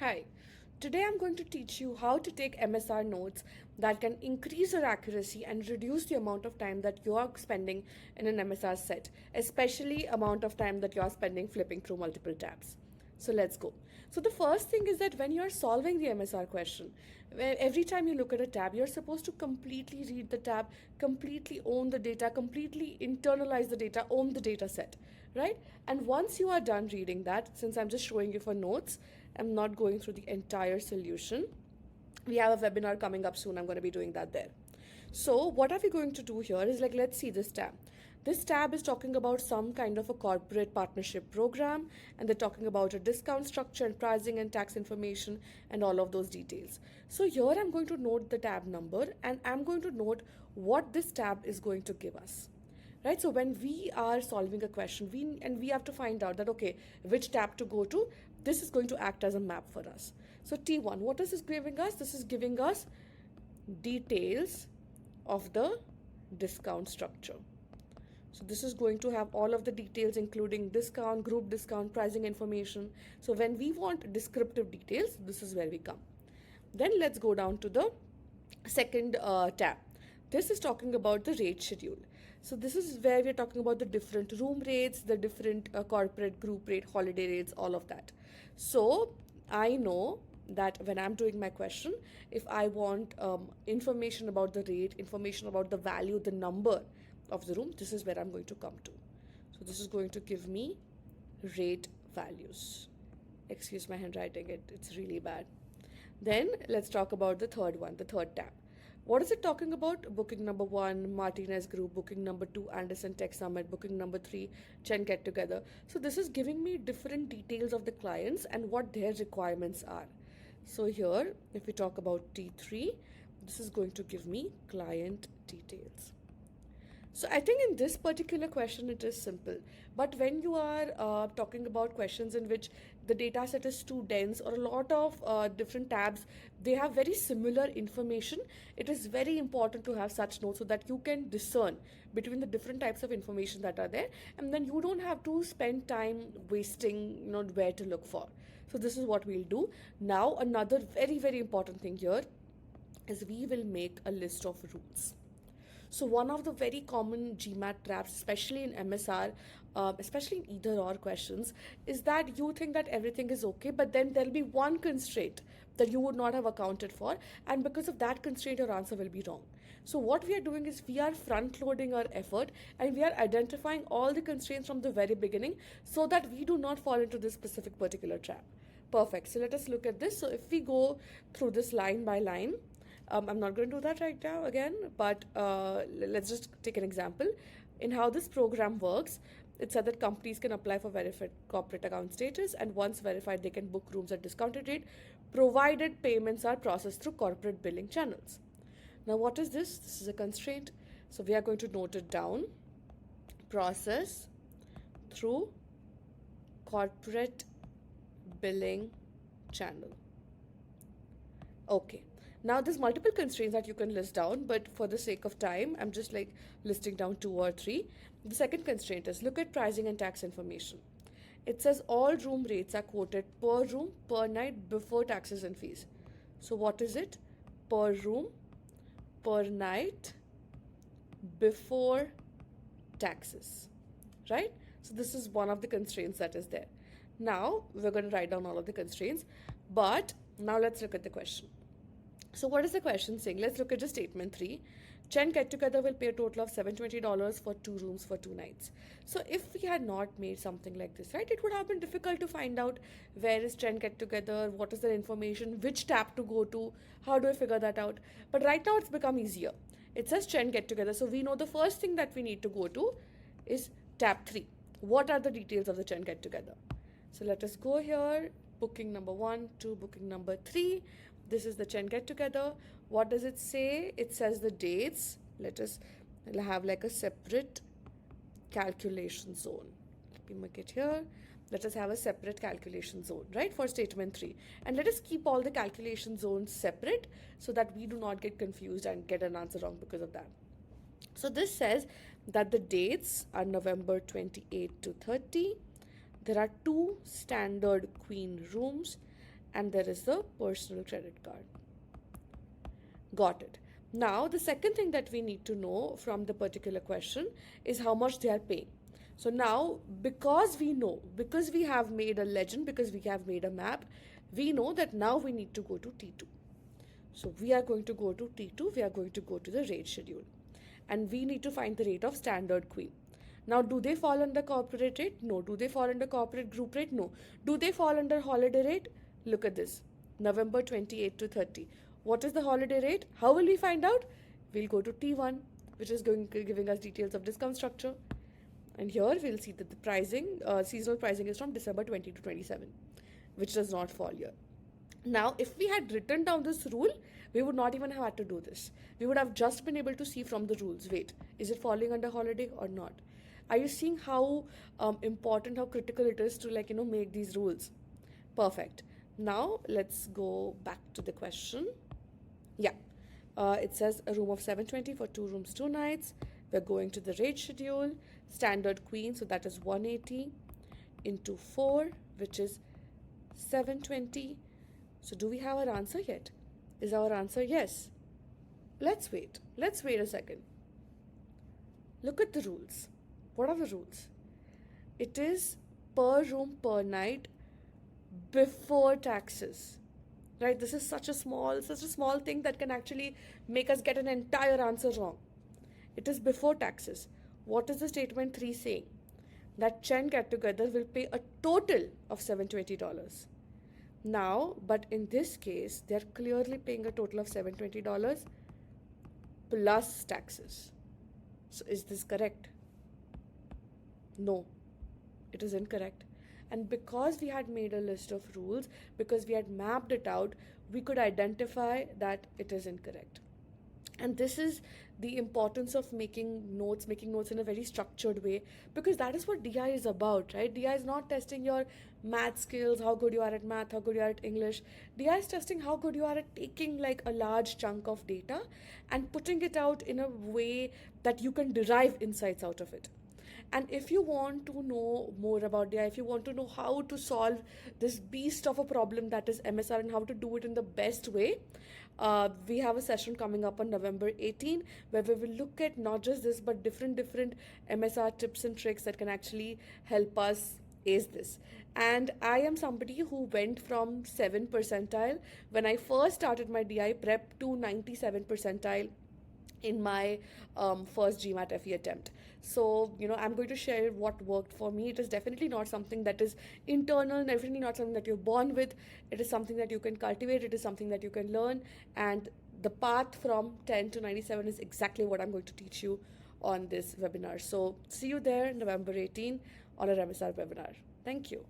Hi, today I'm going to teach you how to take MSR notes that can increase your accuracy and reduce the amount of time that you are spending in an MSR set, especially amount of time that you are spending flipping through multiple tabs. So let's go. So the first thing is that when you're solving the MSR question, where every time you look at a tab, you're supposed to completely read the tab, completely own the data, completely internalize the data, own the data set, right? And once you are done reading that, since I'm just showing you for notes, I'm not going through the entire solution. We have a webinar coming up soon. I'm going to be doing that there. So what are we going to do here is like, let's see this tab. This tab is talking about some kind of a corporate partnership program, and they're talking about a discount structure and pricing and tax information and all of those details. So here I'm going to note the tab number and I'm going to note what this tab is going to give us. Right, so when we are solving a question, we have to find out that, okay, which tab to go to. This is going to act as a map for us. So T1, what is this giving us? This is giving us details of the discount structure. So this is going to have all of the details, including discount, group discount, pricing information. So when we want descriptive details, this is where we come. Then let's go down to the second tab. This is talking about the rate schedule. So this is where we're talking about the different room rates, the different corporate group rate, holiday rates, all of that. So I know that when I'm doing my question, if I want information about the rate, information about the value, the number of the room, this is where I'm going to come to. So this is going to give me rate values. Excuse my handwriting, it's really bad. Then let's talk about the third one, the third tab. What is it talking about? Booking number 1, Martinez Group. Booking number 2, Anderson Tech Summit. Booking number 3, Chen Get Together. So this is giving me different details of the clients and what their requirements are. So here, if we talk about T3, this is going to give me client details. So I think in this particular question, it is simple. But when you are talking about questions in which the data set is too dense or a lot of different tabs, they have very similar information. It is very important to have such notes so that you can discern between the different types of information that are there. And then you don't have to spend time wasting, where to look for. So this is what we'll do. Now, another very, very important thing here is we will make a list of rules. So one of the very common GMAT traps, especially in MSR, especially in either or questions, is that you think that everything is okay, but then there'll be one constraint that you would not have accounted for, and because of that constraint, your answer will be wrong. So what we are doing is we are front loading our effort and we are identifying all the constraints from the very beginning so that we do not fall into this specific particular trap. Perfect. So let us look at this. So if we go through this line by line, I'm not going to do that right now again, but let's just take an example. In how this program works, it said that companies can apply for verified corporate account status, and once verified, they can book rooms at discounted rate, provided payments are processed through corporate billing channels. Now, what is this? This is a constraint. So we are going to note it down. Process through corporate billing channel. Okay. Now there's multiple constraints that you can list down, but for the sake of time, I'm just like listing down 2 or 3. The second constraint is look at pricing and tax information. It says all room rates are quoted per room, per night, before taxes and fees. So what is it? Per room, per night, before taxes, right? So this is one of the constraints that is there. Now we're going to write down all of the constraints, but now let's look at the question. So what is the question saying? Let's look at just statement 3. Chen Get Together will pay a total of $720 for 2 rooms for 2 nights. So if we had not made something like this, right, it would have been difficult to find out where is Chen Get Together, what is their information, which tab to go to, how do I figure that out? But right now it's become easier. It says Chen Get Together, so we know the first thing that we need to go to is tab 3. What are the details of the Chen Get Together? So let us go here, booking number 1 to booking number 3. This is the Chen Get Together. What does it say? It says the dates. Let us have like a separate calculation zone. Let me make it here. Let us have a separate calculation zone, right, for statement 3. And let us keep all the calculation zones separate so that we do not get confused and get an answer wrong because of that. So this says that the dates are November 28 to 30. There are 2 standard queen rooms and there is the personal credit card. Got it. Now, the second thing that we need to know from the particular question is how much they are paying. So now, because we know, because we have made a legend, because we have made a map, we know that now we need to go to T2. So we are going to go to T2, we are going to go to the rate schedule. And we need to find the rate of standard queen. Now, do they fall under corporate rate? No. Do they fall under corporate group rate? No. Do they fall under holiday rate? Look at this. November 28 to 30. What is the holiday rate? How will we find out? We'll go to T1, which is giving us details of discount structure. And here we'll see that the pricing, seasonal pricing is from December 20 to 27, which does not fall here. Now, if we had written down this rule, we would not even have had to do this. We would have just been able to see from the rules, wait, is it falling under holiday or not? Are you seeing how important, how critical it is to make these rules? Perfect. Now, let's go back to the question. Yeah, it says a room of 720 for 2 rooms, 2 nights. We're going to the rate schedule, standard queen, so that is 180 into 4, which is 720. So do we have our answer yet? Is our answer yes? Let's wait. Let's wait a second. Look at the rules. What are the rules? It is per room per night before taxes. Right? This is such a small thing that can actually make us get an entire answer wrong. It is before taxes. What is the statement 3 saying? That Chen Get Together will pay a total of $720. Now, but in this case, they're clearly paying a total of $720 plus taxes. So is this correct? No, it is incorrect. And because we had made a list of rules, because we had mapped it out, we could identify that it is incorrect. And this is the importance of making notes in a very structured way, because that is what DI is about, right? DI is not testing your math skills, how good you are at math, how good you are at English. DI is testing how good you are at taking like a large chunk of data and putting it out in a way that you can derive insights out of it. And if you want to know more about DI, if you want to know how to solve this beast of a problem that is MSR and how to do it in the best way, we have a session coming up on November 18 where we will look at not just this but different MSR tips and tricks that can actually help us ace this. And I am somebody who went from 7 percentile when I first started my DI prep to 97 percentile in my first GMAT FE attempt. So, I'm going to share what worked for me. It is definitely not something that is internal, definitely not something that you're born with. It is something that you can cultivate. It is something that you can learn. And the path from 10 to 97 is exactly what I'm going to teach you on this webinar. So, see you there November 18 on our MSR webinar. Thank you.